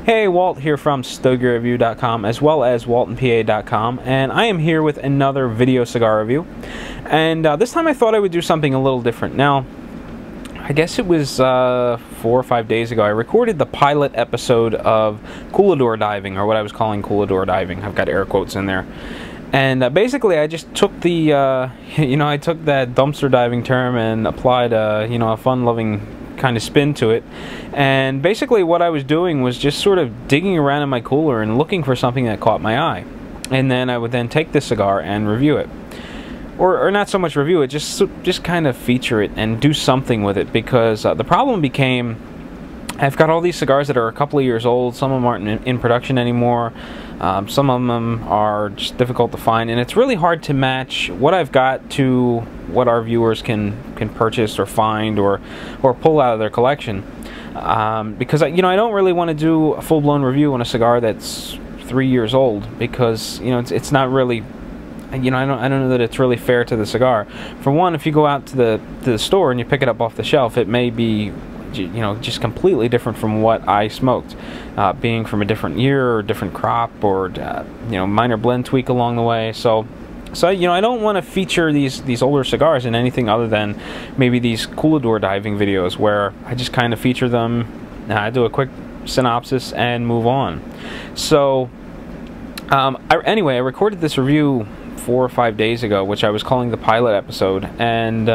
Hey, Walt here from StogiReview.com as well as WaltonPA.com, and I am here with another video cigar review. And this time I thought I would do something a little different. Now, I guess it was 4 or 5 days ago I recorded the pilot episode of Humidor Diving, or what I was calling Humidor Diving. I've got air quotes in there. And basically I just took the, I took that dumpster diving term and applied a fun-loving kind of spin to it. And basically what I was doing was just sort of digging around in my cooler and looking for something that caught my eye. And then I would then take this cigar and review it. Or not so much review it, just kind of feature it and do something with it, because the problem became I've got all these cigars that are a couple of years old. Some of them aren't in production anymore. Some of them are just difficult to find, and it's really hard to match what I've got to what our viewers can purchase or find or pull out of their collection. Because I don't really want to do a full-blown review on a cigar that's 3 years old, because it's not really. I don't know that it's really fair to the cigar. For one, if you go out to the store and you pick it up off the shelf, it may be just completely different from what I smoked, being from a different year or different crop, or minor blend tweak along the way. So I don't want to feature these older cigars in anything other than maybe these Humidor diving videos, where I just kind of feature them, I do a quick synopsis and move on. So anyway, I recorded this review 4 or 5 days ago, which I was calling the pilot episode, and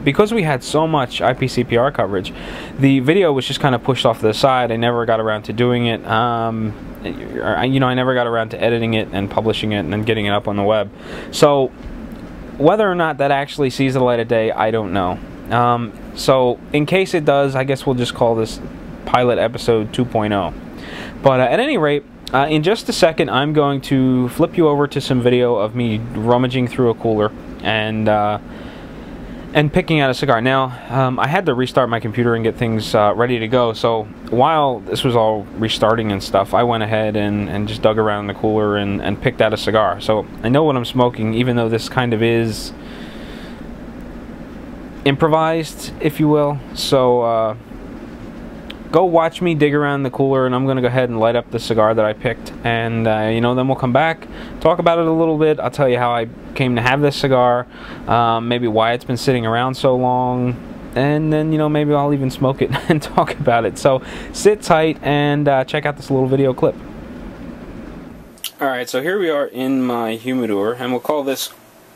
because we had so much IPCPR coverage, the video was just kind of pushed off to the side. I never got around to doing it. I never got around to editing it and publishing it and then getting it up on the web. So whether or not that actually sees the light of day, I don't know. So in case it does, I guess we'll just call this pilot episode 2.0. But at any rate, in just a second, I'm going to flip you over to some video of me rummaging through a cooler and picking out a cigar. Now, I had to restart my computer and get things ready to go, so while this was all restarting and stuff, I went ahead and just dug around the cooler and picked out a cigar. So I know what I'm smoking, even though this kind of is improvised, if you will. So go watch me dig around the cooler, and I'm going to go ahead and light up the cigar that I picked, and then we'll come back, talk about it a little bit. I'll tell you how I came to have this cigar, maybe why it's been sitting around so long, and then maybe I'll even smoke it and talk about it. So sit tight and check out this little video clip. Alright, so here we are in my humidor, and we'll call this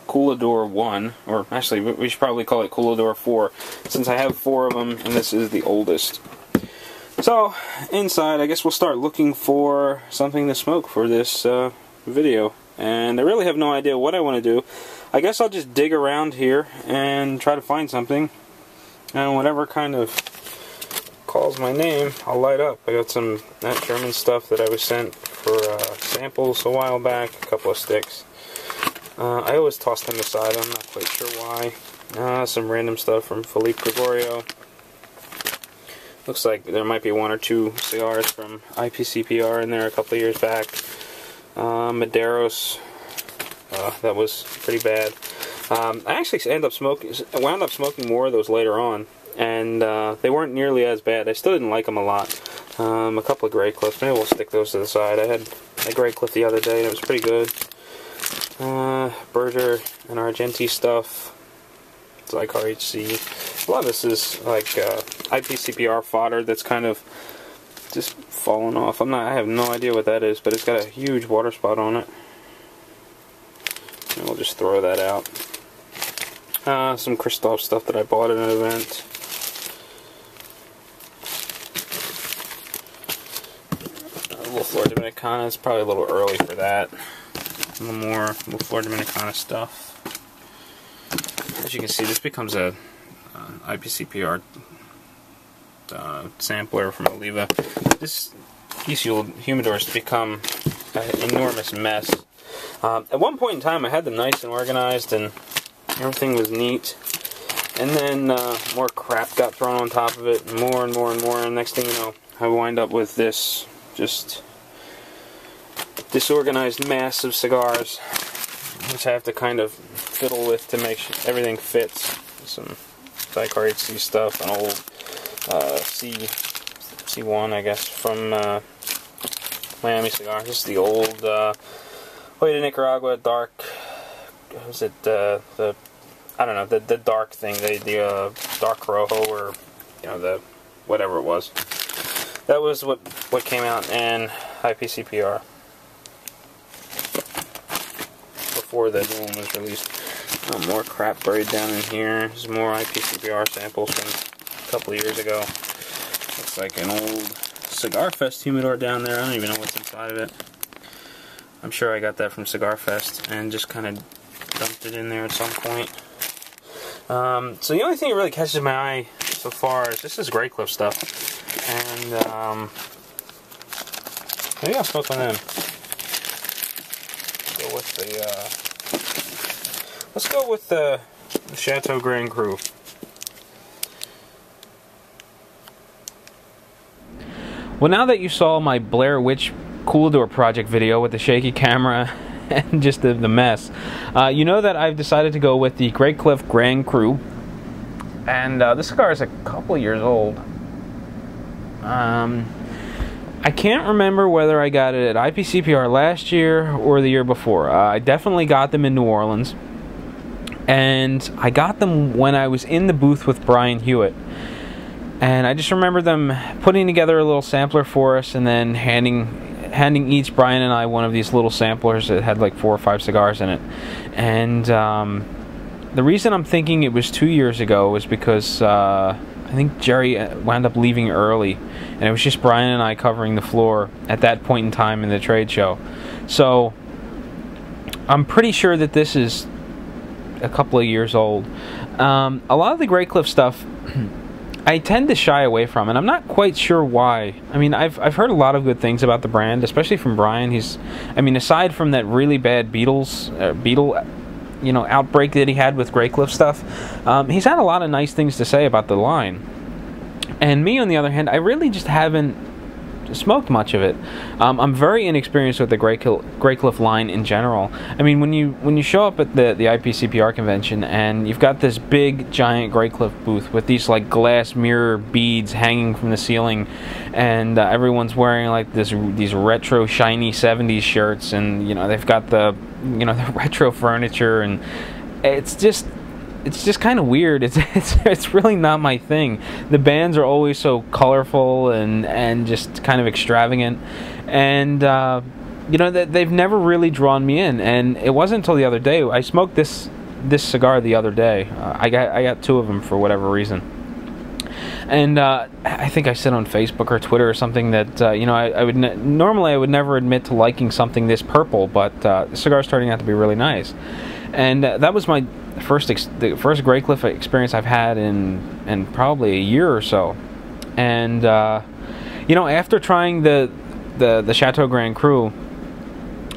Humidor 1, or actually we should probably call it Humidor 4, since I have 4 of them and this is the oldest. So, inside, I guess we'll start looking for something to smoke for this video. And I really have no idea what I want to do. I guess I'll just dig around here and try to find something. And whatever kind of calls my name, I'll light up. I got some that German stuff that I was sent for samples a while back, a couple of sticks. I always toss them aside, I'm not quite sure why. Some random stuff from Philippe Gregorio. Looks like there might be 1 or 2 cigars from IPCPR in there a couple of years back. Maderos, that was pretty bad. I actually wound up smoking more of those later on, and they weren't nearly as bad. I still didn't like them a lot. A couple of Graycliffs, maybe we'll stick those to the side. I had a Graycliff the other day and it was pretty good. Berger and Argenti stuff. Cigar HC. A lot of this is like IPCPR fodder that's kind of just fallen off. I have no idea what that is, but it's got a huge water spot on it. And we'll just throw that out. Some Christoph stuff that I bought at an event. A little Flor Dominicana. It's probably a little early for that. A little more Flor Dominicana stuff. As you can see, this becomes a IPCPR sampler from Oliva. These humidors become an enormous mess. At one point in time, I had them nice and organized, and everything was neat. And then more crap got thrown on top of it, and more and more and more. And next thing you know, I wind up with this just disorganized mass of cigars, which I have to kind of fiddle with to make sure everything fits. Some Cigar HC stuff, an old C1, I guess, from Miami cigar. This is the old Hoya de Nicaragua dark. Was it the I don't know, the dark thing, the dark Corojo, or you know, the whatever it was. That was what came out in IPCPR before the new one was released. Oh, more crap buried down in here. There's more IPCPR samples from a couple of years ago. Looks like an old Cigar Fest humidor down there. I don't even know what's inside of it. I'm sure I got that from Cigar Fest and just kind of dumped it in there at some point. So the only thing that really catches my eye so far is this is Graycliff stuff, and maybe I'll smoke one of them. Let's go with the Chataeu Grand Cru. Well, now that you saw my Blair Witch Coolador project video with the shaky camera and just the mess, you know that I've decided to go with the Graycliff Grand Cru, and this cigar is a couple years old. I can't remember whether I got it at IPCPR last year or the year before. I definitely got them in New Orleans, and I got them when I was in the booth with Brian Hewitt. And I just remember them putting together a little sampler for us, and then handing each, Brian and I, one of these little samplers that had like 4 or 5 cigars in it. And the reason I'm thinking it was 2 years ago was because I think Jerry wound up leaving early, and it was just Brian and I covering the floor at that point in time in the trade show. So I'm pretty sure that this is a couple of years old. A lot of the Graycliff stuff I tend to shy away from, and I'm not quite sure why. I mean, I've heard a lot of good things about the brand, especially from Brian. I mean, aside from that really bad beetle, you know, outbreak that he had with Graycliff stuff, he's had a lot of nice things to say about the line. And me, on the other hand, I really just haven't smoked much of it. I'm very inexperienced with the Graycliff line in general. I mean, when you show up at the IPCPR convention and you've got this big giant Graycliff booth with these like glass mirror beads hanging from the ceiling, and everyone's wearing like these retro shiny 70s shirts, and you know, they've got the retro furniture, and it's just kind of weird. It's really not my thing. The bands are always so colorful and just kind of extravagant, and you know, that they've never really drawn me in. And it wasn't until the other day I smoked this cigar the other day. I got 2 of them for whatever reason, and I think I said on Facebook or Twitter or something that you know, normally I would never admit to liking something this purple, but the cigar's turning out to be really nice. And that was the first Graycliff experience I've had in probably a year or so. And you know, after trying the Chataeu Grand Cru,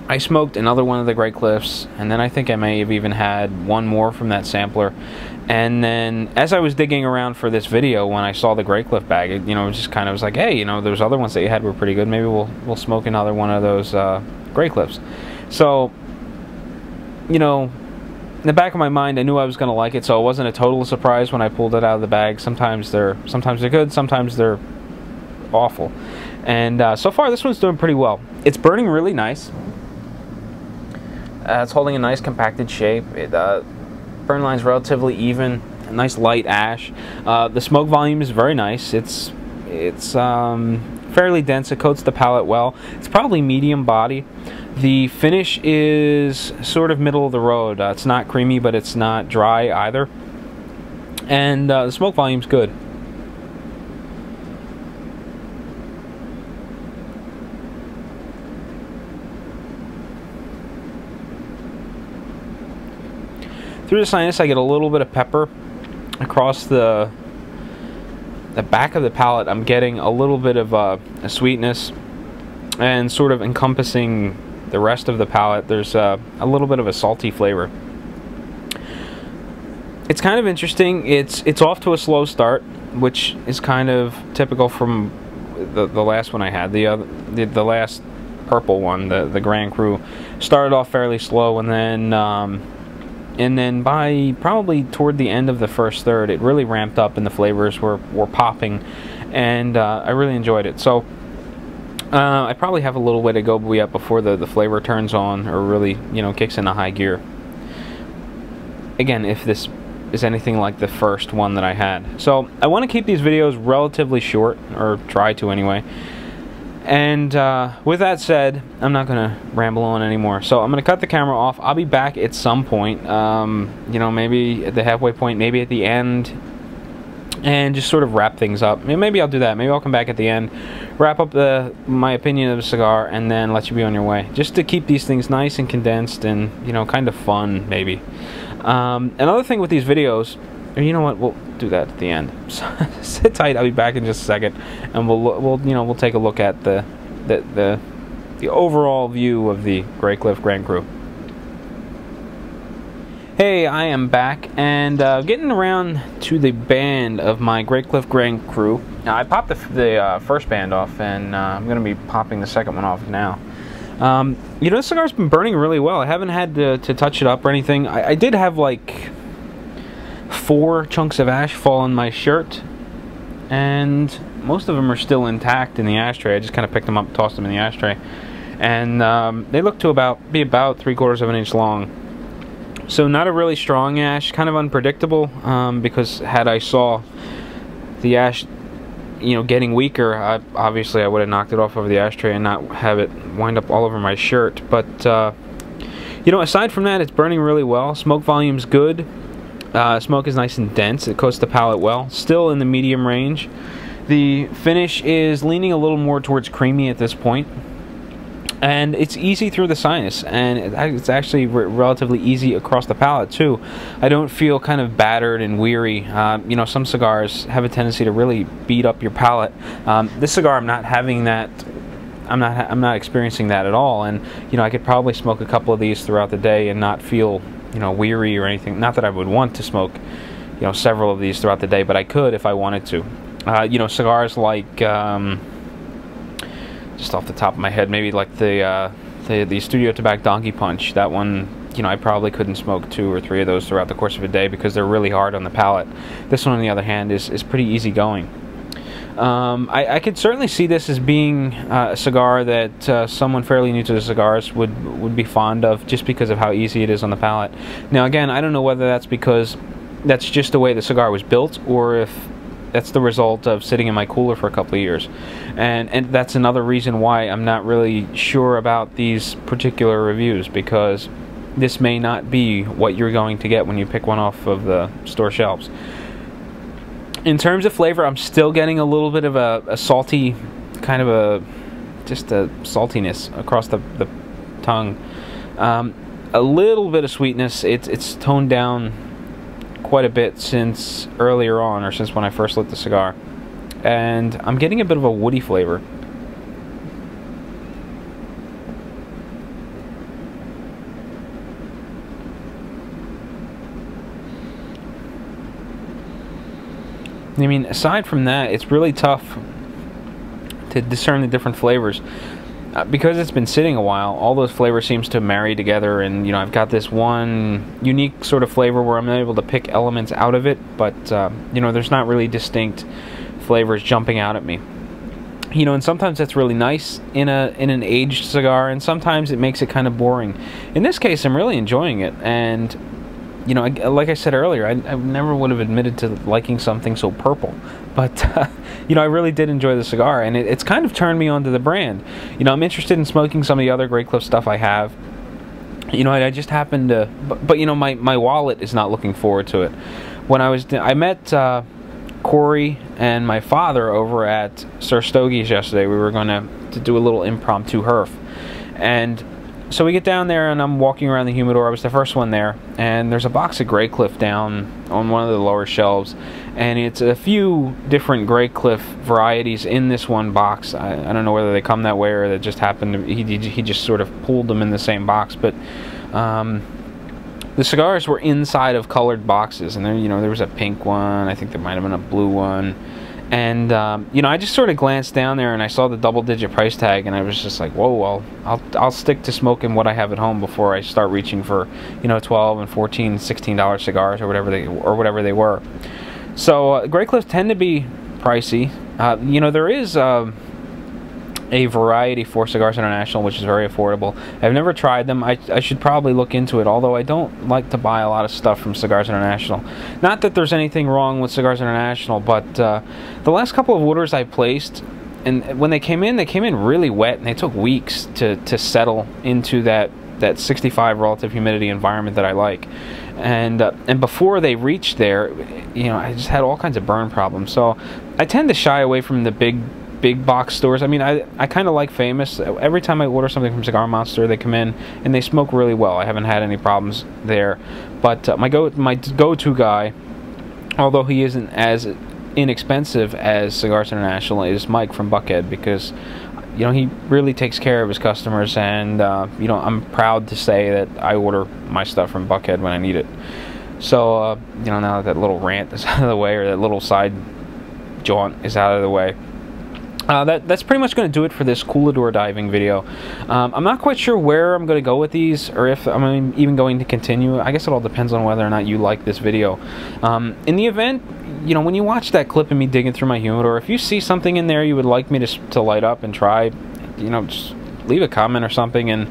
I smoked another one of the Graycliffs, and then I think I may have even had one more from that sampler. And then as I was digging around for this video, when I saw the Graycliff bag, you know, it just kind of was like, hey, you know, those other ones that you had were pretty good. Maybe we'll smoke another one of those Graycliffs. So, you know, in the back of my mind, I knew I was going to like it, so it wasn't a total surprise when I pulled it out of the bag. Sometimes they're good, sometimes they're awful. And so far, this one's doing pretty well. It's burning really nice. It's holding a nice compacted shape. Burn line's relatively even, a nice light ash. The smoke volume is very nice. It's fairly dense. It coats the palate well. It's probably medium body. The finish is sort of middle of the road. It's not creamy, but it's not dry either. And the smoke volume's good. Through the sinus, I get a little bit of pepper. Across the back of the palate, I'm getting a little bit of a sweetness, and sort of encompassing the rest of the palate, there's a little bit of a salty flavor. It's kind of interesting. It's off to a slow start, which is kind of typical from the last one I had. The last purple one, the Grand Cru, started off fairly slow, and then by probably toward the end of the first third, it really ramped up, and the flavors were popping, and I really enjoyed it. So I probably have a little way to go yet before the flavor turns on or really, you know, kicks into high gear. Again, if this is anything like the first one that I had. So I want to keep these videos relatively short, or try to anyway. And with that said, I'm not going to ramble on anymore. So I'm going to cut the camera off. I'll be back at some point, you know, maybe at the halfway point, maybe at the end, and just sort of wrap things up. Maybe I'll do that. Maybe I'll come back at the end, wrap up my opinion of the cigar, and then let you be on your way. Just to keep these things nice and condensed and, you know, kind of fun, maybe. Another thing with these videos, you know what, we'll do that at the end. So sit tight, I'll be back in just a second, and we'll take a look at the overall view of the Graycliff Grand Cru. Hey, I am back, and getting around to the band of my Graycliff Grand Cru. Now, I popped the first band off, and I'm going to be popping the second one off now. You know, this cigar's been burning really well. I haven't had to touch it up or anything. I did have like 4 chunks of ash fall on my shirt, and most of them are still intact in the ashtray. I just kind of picked them up, tossed them in the ashtray, and they look to be about 3/4 of an inch long. So not a really strong ash, kind of unpredictable, because had I saw the ash, you know, getting weaker, obviously I would have knocked it off over the ashtray and not have it wind up all over my shirt. But you know, aside from that, it's burning really well. Smoke volume's good. Smoke is nice and dense. It coats the palate well. Still in the medium range. The finish is leaning a little more towards creamy at this point. And it's easy through the sinus, and it's actually relatively easy across the palate too. I don't feel kind of battered and weary. You know, some cigars have a tendency to really beat up your palate. This cigar, I'm not having that. I'm not experiencing that at all. And you know, I could probably smoke a couple of these throughout the day and not feel, you know, weary or anything. Not that I would want to smoke, you know, several of these throughout the day, but I could if I wanted to. You know, cigars like. Just off the top of my head, maybe like the Studio Tobacco Donkey Punch. That one, you know, I probably couldn't smoke 2 or 3 of those throughout the course of a day because they're really hard on the palate. This one, on the other hand, is pretty easy going. I could certainly see this as being a cigar that someone fairly new to the cigars would be fond of, just because of how easy it is on the palate. Now, again, I don't know whether that's because that's just the way the cigar was built, or if that's the result of sitting in my cooler for a couple of years. And that's another reason why I'm not really sure about these particular reviews, because this may not be what you're going to get when you pick one off of the store shelves. In terms of flavor, I'm still getting a little bit of a salty, kind of just a saltiness across the tongue. A little bit of sweetness. It's toned down quite a bit since earlier on, or since when I first lit the cigar. And I'm getting a bit of a woody flavor. I mean, aside from that, it's really tough to discern the different flavors. Because it's been sitting a while, all those flavors seems to marry together, and you know, I've got this one unique sort of flavor where I'm able to pick elements out of it, but you know, there's not really distinct flavors jumping out at me. You know, and sometimes that's really nice in an aged cigar, and sometimes it makes it kind of boring. In this case, I'm really enjoying it, and you know, like I said earlier, I never would have admitted to liking something so purple, but you know, I really did enjoy the cigar, and it's kind of turned me onto the brand. You know, I'm interested in smoking some of the other Graycliff stuff I have. You know, I just happened to, but you know, my wallet is not looking forward to it. When I met Corey and my father over at Sir Stogie's yesterday. We were going to do a little impromptu herf, and so we get down there, and I'm walking around the humidor. I was the first one there, and there's a box of Graycliff down on one of the lower shelves, and it's a few different Graycliff varieties in this one box. I don't know whether they come that way or that just happened to, he just sort of pulled them in the same box, but the cigars were inside of colored boxes, and there was a pink one. I think there might have been a blue one. And I just sort of glanced down there, and I saw the double-digit price tag, and I was just like, "Whoa! Well, I'll stick to smoking what I have at home before I start reaching for, $12 and $14, $16 cigars or whatever they were." So Graycliffs tend to be pricey. There is a variety for Cigars International, which is very affordable. I've never tried them. I should probably look into it, although I don't like to buy a lot of stuff from Cigars International. Not that there's anything wrong with Cigars International, but the last couple of orders I placed, and when they came in really wet, and they took weeks to settle into that 65 relative humidity environment that I like. And before they reached there, you know, I just had all kinds of burn problems. So I tend to shy away from the big box stores. I mean, I kind of like Famous. Every time I order something from Cigar Monster, they come in and they smoke really well. I haven't had any problems there. But my go-to guy, although he isn't as inexpensive as Cigars International, is Mike from Buckhead, because you know, he really takes care of his customers, and you know, I'm proud to say that I order my stuff from Buckhead when I need it. So you know, now that little rant is out of the way, or that little side jaunt is out of the way, that's pretty much going to do it for this Humidor diving video. I'm not quite sure where I'm going to go with these, or if I'm even going to continue. I guess it all depends on whether or not you like this video. In the event, you know, when you watch that clip of me digging through my humidor, if you see something in there you would like me to light up and try, you know, just leave a comment or something, and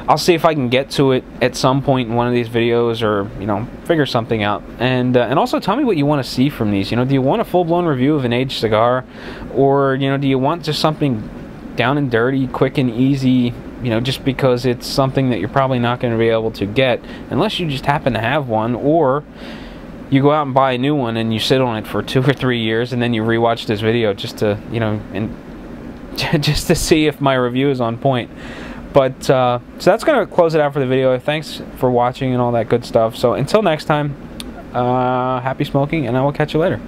I'll see if I can get to it at some point in one of these videos, or, you know, figure something out. And also tell me what you want to see from these. You know, do you want a full-blown review of an aged cigar, or, you know, do you want just something down and dirty, quick and easy, you know, just because it's something that you're probably not going to be able to get unless you just happen to have one, or you go out and buy a new one and you sit on it for 2 or 3 years, and then you rewatch this video just to, you know, and just to see if my review is on point. But so that's going to close it out for the video. Thanks for watching and all that good stuff. So until next time, happy smoking, and I will catch you later.